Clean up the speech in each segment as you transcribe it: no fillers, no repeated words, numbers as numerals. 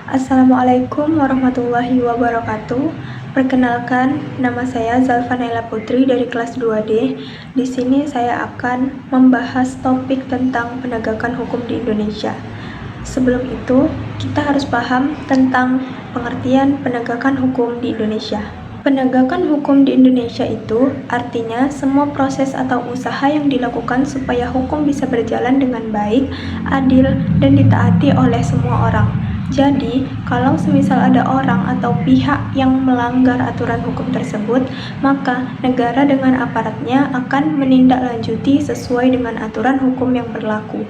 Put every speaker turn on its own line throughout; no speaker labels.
Assalamualaikum warahmatullahi wabarakatuh. Perkenalkan, nama saya Zalfa Naila Putri dari kelas 2D. Di sini saya akan membahas topik tentang penegakan hukum di Indonesia. Sebelum itu, kita harus paham tentang pengertian penegakan hukum di Indonesia. Penegakan hukum di Indonesia itu artinya semua proses atau usaha yang dilakukan supaya hukum bisa berjalan dengan baik, adil, dan ditaati oleh semua orang. Jadi, kalau semisal ada orang atau pihak yang melanggar aturan hukum tersebut, maka negara dengan aparatnya akan menindaklanjuti sesuai dengan aturan hukum yang berlaku.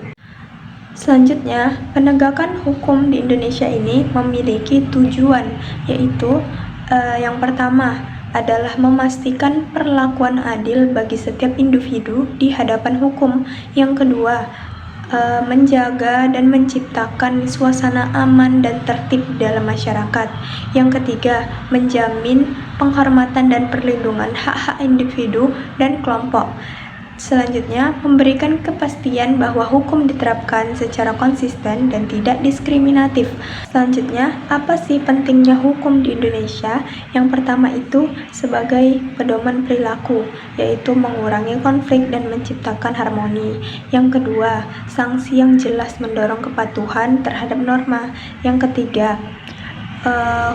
Selanjutnya, penegakan hukum di Indonesia ini memiliki tujuan, yaitu yang pertama adalah memastikan perlakuan adil bagi setiap individu di hadapan hukum. Yang kedua, menjaga dan menciptakan suasana aman dan tertib dalam masyarakat. Yang ketiga, menjamin penghormatan dan perlindungan hak-hak individu dan kelompok. Selanjutnya, memberikan kepastian bahwa hukum diterapkan secara konsisten dan tidak diskriminatif. Selanjutnya, apa sih pentingnya hukum di Indonesia? Yang pertama itu sebagai pedoman perilaku, yaitu mengurangi konflik dan menciptakan harmoni. Yang kedua, sanksi yang jelas mendorong kepatuhan terhadap norma. Yang ketiga,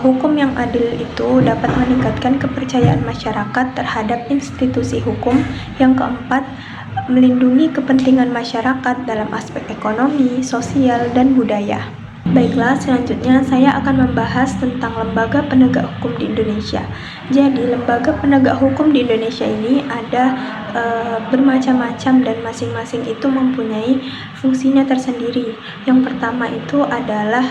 hukum yang adil itu dapat meningkatkan kepercayaan masyarakat terhadap institusi hukum. Yang keempat, melindungi kepentingan masyarakat dalam aspek ekonomi, sosial, dan budaya. Baiklah, selanjutnya saya akan membahas tentang lembaga penegak hukum di Indonesia. Jadi, lembaga penegak hukum di Indonesia ini ada bermacam-macam dan masing-masing itu mempunyai fungsinya tersendiri. Yang pertama itu adalah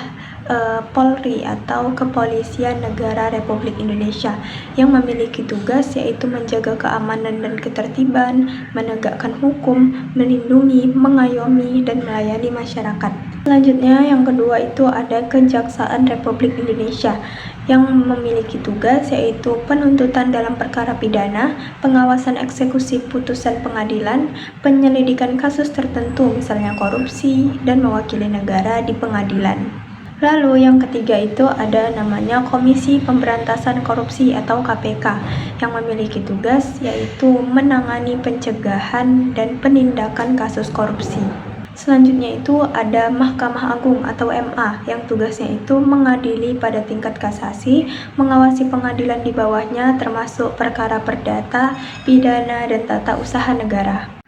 Polri atau Kepolisian Negara Republik Indonesia yang memiliki tugas yaitu menjaga keamanan dan ketertiban, menegakkan hukum, melindungi, mengayomi, dan melayani masyarakat. Selanjutnya, yang kedua itu ada Kejaksaan Republik Indonesia yang memiliki tugas yaitu penuntutan dalam perkara pidana, pengawasan eksekusi putusan pengadilan, penyelidikan kasus tertentu misalnya korupsi, dan mewakili negara di pengadilan. Lalu yang ketiga itu ada namanya Komisi Pemberantasan Korupsi atau KPK yang memiliki tugas yaitu menangani pencegahan dan penindakan kasus korupsi. Selanjutnya itu ada Mahkamah Agung atau MA yang tugasnya itu mengadili pada tingkat kasasi, mengawasi pengadilan di bawahnya termasuk perkara perdata, pidana, dan tata usaha negara.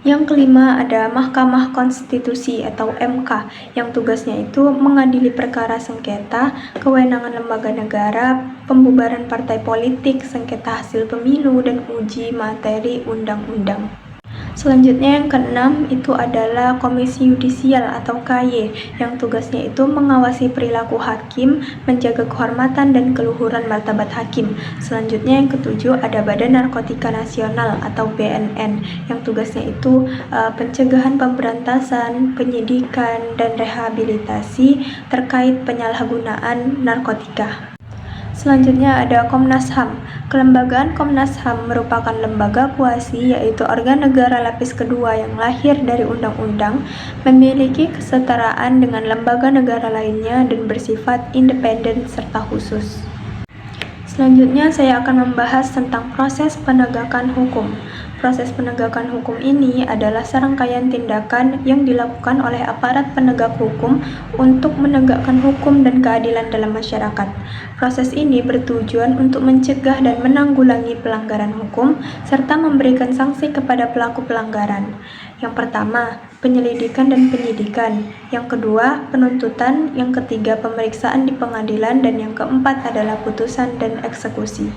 Yang kelima ada Mahkamah Konstitusi atau MK yang tugasnya itu mengadili perkara sengketa, kewenangan lembaga negara, pembubaran partai politik, sengketa hasil pemilu, dan uji materi undang-undang. Selanjutnya yang keenam itu adalah Komisi Yudisial atau KY yang tugasnya itu mengawasi perilaku hakim, menjaga kehormatan dan keluhuran martabat hakim. Selanjutnya yang ketujuh ada Badan Narkotika Nasional atau BNN yang tugasnya itu pencegahan, pemberantasan, penyidikan, dan rehabilitasi terkait penyalahgunaan narkotika. Selanjutnya ada Komnas HAM. Kelembagaan Komnas HAM merupakan lembaga kuasi yaitu organ negara lapis kedua yang lahir dari undang-undang, memiliki kesetaraan dengan lembaga negara lainnya dan bersifat independen serta khusus. Selanjutnya saya akan membahas tentang proses penegakan hukum. Proses penegakan hukum ini adalah serangkaian tindakan yang dilakukan oleh aparat penegak hukum untuk menegakkan hukum dan keadilan dalam masyarakat. Proses ini bertujuan untuk mencegah dan menanggulangi pelanggaran hukum serta memberikan sanksi kepada pelaku pelanggaran. Yang pertama, penyelidikan dan penyidikan. Yang kedua, penuntutan. Yang ketiga, pemeriksaan di pengadilan. Dan yang keempat adalah putusan dan eksekusi.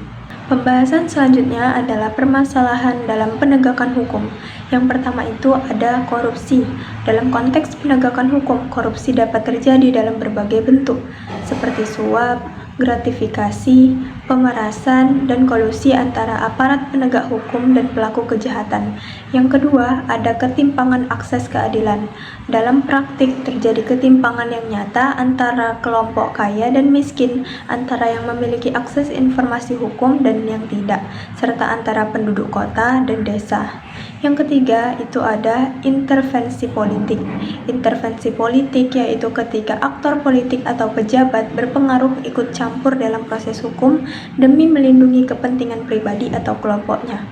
Pembahasan selanjutnya adalah permasalahan dalam penegakan hukum. Yang pertama itu ada korupsi. Dalam konteks penegakan hukum, korupsi dapat terjadi dalam berbagai bentuk, seperti suap, gratifikasi, pemerasan, dan kolusi antara aparat penegak hukum dan pelaku kejahatan. Yang kedua, ada ketimpangan akses keadilan. Dalam praktik terjadi ketimpangan yang nyata antara kelompok kaya dan miskin, antara yang memiliki akses informasi hukum dan yang tidak, serta antara penduduk kota dan desa. Yang ketiga itu ada intervensi politik. Intervensi politik yaitu ketika aktor politik atau pejabat berpengaruh ikut campur dalam proses hukum demi melindungi kepentingan pribadi atau kelompoknya.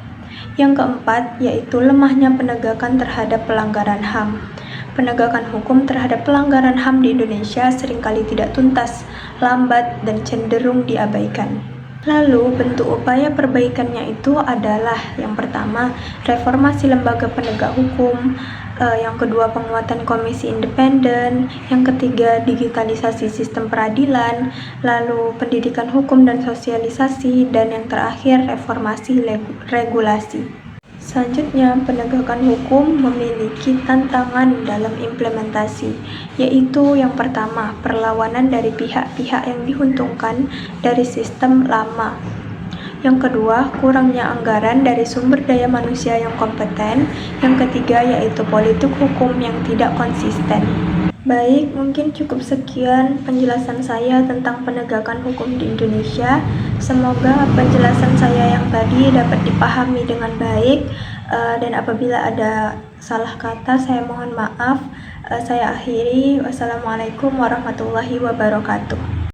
Yang keempat yaitu lemahnya penegakan terhadap pelanggaran HAM. Penegakan hukum terhadap pelanggaran HAM di Indonesia seringkali tidak tuntas, lambat, dan cenderung diabaikan. Lalu, bentuk upaya perbaikannya itu adalah yang pertama, reformasi lembaga penegak hukum, yang kedua, penguatan komisi independen, yang ketiga, digitalisasi sistem peradilan, lalu pendidikan hukum dan sosialisasi, dan yang terakhir, reformasi regulasi. Selanjutnya, penegakan hukum memiliki tantangan dalam implementasi, yaitu yang pertama, perlawanan dari pihak-pihak yang diuntungkan dari sistem lama. Yang kedua, kurangnya anggaran dari sumber daya manusia yang kompeten. Yang ketiga, yaitu politik hukum yang tidak konsisten. Baik, mungkin cukup sekian penjelasan saya tentang penegakan hukum di Indonesia. Semoga penjelasan saya yang tadi dapat dipahami dengan baik, dan apabila ada salah kata saya mohon maaf. Saya akhiri. Wassalamualaikum warahmatullahi wabarakatuh.